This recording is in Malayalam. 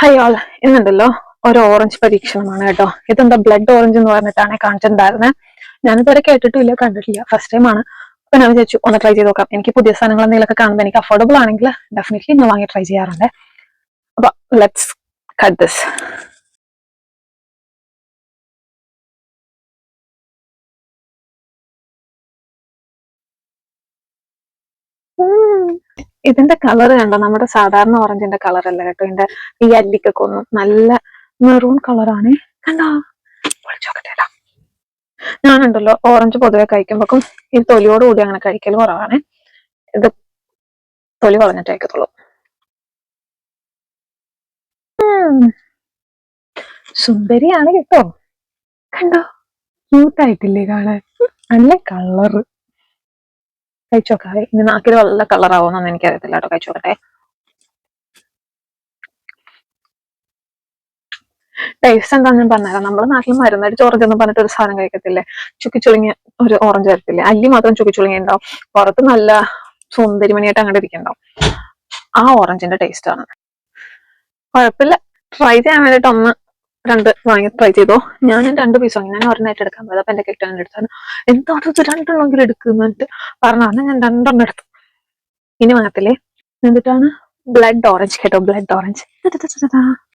ഹായ് ഓൾ, ഇന്നുണ്ടല്ലോ ഒരു ഓറഞ്ച് പരീക്ഷണമാണ് കേട്ടോ. ഇതെന്താ ബ്ലഡ് ഓറഞ്ച് എന്ന് പറഞ്ഞിട്ടാണ് കാണിച്ചിട്ടുണ്ടായിരുന്നത്. ഞാനിതുവരെ കേട്ടിട്ടില്ല, കണ്ടിട്ടില്ല, ഫസ്റ്റ് ടൈം ആണ്. അപ്പൊ ഞാൻ വിചാരിച്ചു ഒന്ന് ട്രൈ ചെയ്ത് നോക്കാം. എനിക്ക് പുതിയ സാധനങ്ങൾ എന്തെങ്കിലുമൊക്കെ കാണുമ്പോൾ എനിക്ക് അഫോർഡബിൾ ആണെങ്കിൽ ഡെഫിനറ്റ്ലി ഞാൻ വാങ്ങി ട്രൈ ചെയ്യാറുണ്ട്. അപ്പൊ ലെറ്റ്സ് കട്ട് ദിസ്. ഇതിന്റെ കളർ കണ്ടോ? നമ്മുടെ സാധാരണ ഓറഞ്ചിന്റെ കളർ അല്ല കേട്ടോ. ഇതിന്റെ ഈ അല്ലിക്കൊക്കെ ഒന്നും നല്ല മെറൂൺ കളറാണ്. കണ്ടോ? പൊളിച്ചോക്കട്ടെ. ഞാനുണ്ടല്ലോ ഓറഞ്ച് പൊതുവെ കഴിക്കുമ്പോക്കും ഈ തൊലിയോട് കൂടി അങ്ങനെ കഴിക്കൽ കുറവാണ്. ഇത് തൊലി കളഞ്ഞിട്ട് കഴിക്കത്തുള്ളൂ. സുന്ദരിയാണ് കേട്ടോ. കണ്ടോ? ക്യൂട്ടായിട്ടില്ലേ കാണാൻ? നല്ല കളറ്. കഴിച്ചോക്കാവേ. ഇനി നാക്കിൽ നല്ല കളറാവോന്നൊന്നും എനിക്കറിയത്തില്ല കേട്ടോ. കഴിച്ചോക്കട്ടെ. ടേസ്റ്റ് എന്താണെന്ന് പറഞ്ഞുതരാം. നമ്മുടെ നാട്ടിൽ മരുന്നടിച്ച് ഓറഞ്ച് എന്ന് പറഞ്ഞിട്ട് ഒരു സാധനം കഴിക്കത്തില്ലേ? ചുക്കിച്ചുളുങ്ങിയ ഒരു ഓറഞ്ച് വരത്തില്ലേ? അല്ലി മാത്രം ചുക്കിച്ചുളുങ്ങി ഉണ്ടാവും, പുറത്ത് നല്ല സുന്ദരിമണിയായിട്ട് അങ്ങോട്ട് ഇരിക്കണ്ടാവും. ആ ഓറഞ്ചിന്റെ ടേസ്റ്റ് ആണ്. കുഴപ്പമില്ല. ട്രൈ ചെയ്യാൻ വേണ്ടിട്ട് ഒന്ന് രണ്ട് വാങ്ങി ട്രൈ ചെയ്തോ. ഞാൻ 2 പീസ് വാങ്ങി. ഞാൻ ഒരെണ്ണമായിട്ട് എടുക്കാൻ പോയത്. അപ്പൊ എന്റെ കെട്ടാൻ എടുത്താണ്. എന്താണത് 2 എടുക്കുന്നിട്ട് പറഞ്ഞാൽ ഞാൻ 2 എടുത്തു. ഇനി വാങ്ങത്തില്ലേ? എന്നിട്ടാണ് ബ്ലഡ് ഓറഞ്ച് കേട്ടോ. Blood orange